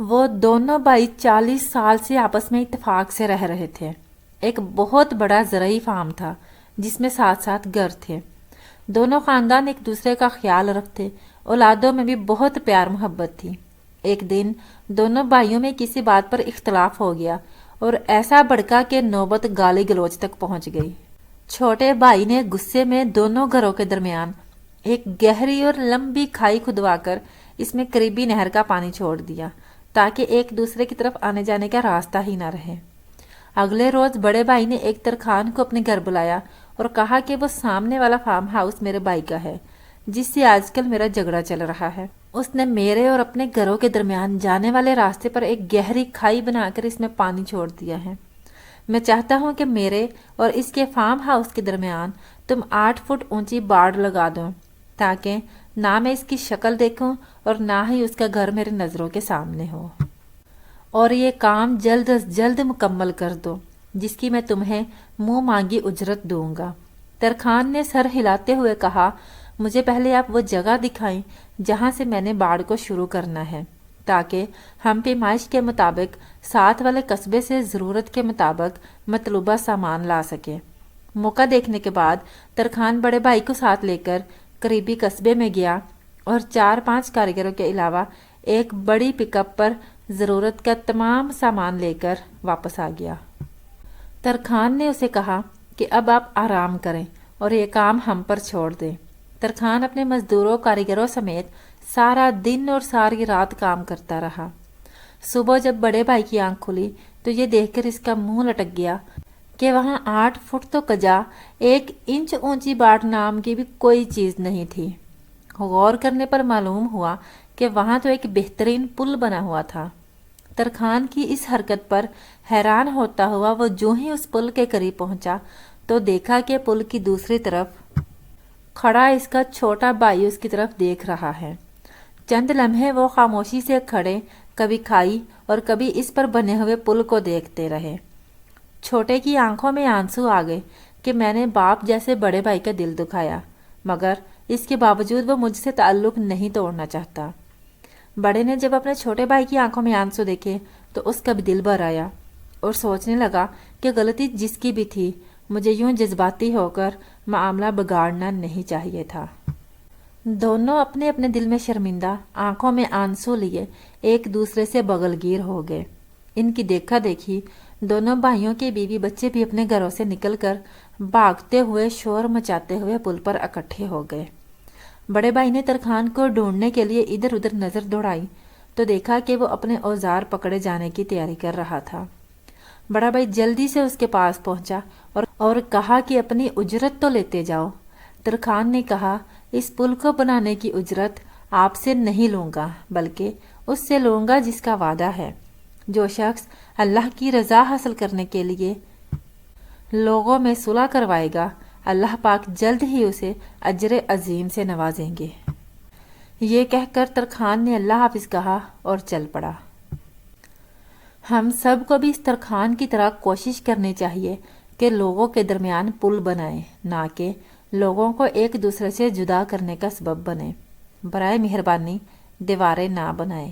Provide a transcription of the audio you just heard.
وہ دونوں بھائی 40 سال سے آپس میں اتفاق سے رہ رہے تھے۔ ایک بہت بڑا زرعی فارم تھا جس میں ساتھ ساتھ گھر تھے۔ دونوں خاندان ایک دوسرے کا خیال رکھتے، اولادوں میں بھی بہت پیار محبت تھی۔ ایک دن دونوں بھائیوں میں کسی بات پر اختلاف ہو گیا اور ایسا بڑکا کہ نوبت گالی گلوچ تک پہنچ گئی۔ چھوٹے بھائی نے غصے میں دونوں گھروں کے درمیان ایک گہری اور لمبی کھائی کھدوا کر اس میں قریبی نہر کا پانی چھوڑ دیا تاکہ ایک دوسرے کی طرف آنے جانے کا راستہ ہی نہ رہے۔ اگلے روز بڑے بھائی نے ایک ترخان کو اپنے گھر بلایا اور کہا کہ وہ سامنے والا فارم ہاؤس میرے بھائی کا ہے جس سے آج کل میرا جھگڑا چل رہا ہے۔ اس نے میرے اور اپنے گھروں کے درمیان جانے والے راستے پر ایک گہری کھائی بنا کر اس میں پانی چھوڑ دیا ہے۔ میں چاہتا ہوں کہ میرے اور اس کے فارم ہاؤس کے درمیان تم 8 فٹ اونچی باڑ لگا دو تاکہ نہ میں اس کی شکل دیکھوں اور نہ ہی اس کا گھر میرے نظروں کے سامنے ہو، اور یہ کام جلد از جلد مکمل کر دو جس کی میں تمہیں منہ مانگی اجرت دوں گا۔ ترخان نے سر ہلاتے ہوئے کہا، مجھے پہلے آپ وہ جگہ دکھائیں جہاں سے میں نے باڑ کو شروع کرنا ہے تاکہ ہم پیمائش کے مطابق ساتھ والے قصبے سے ضرورت کے مطابق مطلوبہ سامان لا سکے۔ موقع دیکھنے کے بعد ترخان بڑے بھائی کو ساتھ لے کر قریبی قصبے میں گیا اور 4-5 کاریگروں کے علاوہ ایک بڑی پک اپ پر ضرورت کا تمام سامان لے کر واپس آ گیا۔ ترخان نے اسے کہا کہ اب آپ آرام کریں اور یہ کام ہم پر چھوڑ دیں۔ ترخان اپنے مزدوروں کاریگروں سمیت سارا دن اور ساری رات کام کرتا رہا۔ صبح جب بڑے بھائی کی آنکھ کھلی تو یہ دیکھ کر اس کا منہ لٹک گیا کہ وہاں 8 فٹ تو کجا 1 انچ اونچی باڑ نام کی بھی کوئی چیز نہیں تھی۔ غور کرنے پر معلوم ہوا کہ وہاں تو ایک بہترین پل بنا ہوا تھا۔ ترخان کی اس حرکت پر حیران ہوتا ہوا وہ جو ہی اس پل کے قریب پہنچا تو دیکھا کہ پل کی دوسری طرف کھڑا اس کا چھوٹا بھائی اس کی طرف دیکھ رہا ہے۔ چند لمحے وہ خاموشی سے کھڑے کبھی کھائی اور کبھی اس پر بنے ہوئے پل کو دیکھتے رہے۔ چھوٹے کی آنکھوں میں آنسو آ گئے کہ میں نے باپ جیسے بڑے بھائی کا دل دکھایا، مگر اس کے باوجود وہ مجھ سے تعلق نہیں توڑنا چاہتا۔ بڑے نے جب اپنے چھوٹے بھائی کی آنکھوں میں آنسو دیکھے تو اس کا بھی دل بھر آیا اور سوچنے لگا کہ غلطی جس کی بھی تھی، مجھے یوں جذباتی ہو کر معاملہ بگاڑنا نہیں چاہیے تھا۔ دونوں اپنے اپنے دل میں شرمندہ، آنکھوں میں آنسو لیے ایک دوسرے سے بغل گیر ہو گئے۔ ان کی دیکھا دیکھی دونوں بھائیوں کے بیوی بچے بھی اپنے گھروں سے نکل کر بھاگتے ہوئے شور مچاتے ہوئے پل پر اکٹھے ہو گئے۔ بڑے بھائی نے ترخان کو ڈھونڈنے کے لیے ادھر ادھر نظر دوڑائی تو دیکھا کہ وہ اپنے اوزار پکڑے جانے کی تیاری کر رہا تھا۔ بڑا بھائی جلدی سے اس کے پاس پہنچا اور کہا کہ اپنی اجرت تو لیتے جاؤ۔ ترخان نے کہا، اس پل کو بنانے کی اجرت آپ سے نہیں لوں گا، بلکہ اس سے لوں گا جس کا وعدہ ہے۔ جو شخص اللہ کی رضا حاصل کرنے کے لیے لوگوں میں صلح کروائے گا، اللہ پاک جلد ہی اسے اجر عظیم سے نوازیں گے۔ یہ کہہ کر ترخان نے اللہ حافظ کہا اور چل پڑا۔ ہم سب کو بھی اس ترخان کی طرح کوشش کرنی چاہیے کہ لوگوں کے درمیان پل بنائیں، نہ کہ لوگوں کو ایک دوسرے سے جدا کرنے کا سبب بنے۔ برائے مہربانی دیواریں نہ بنائیں۔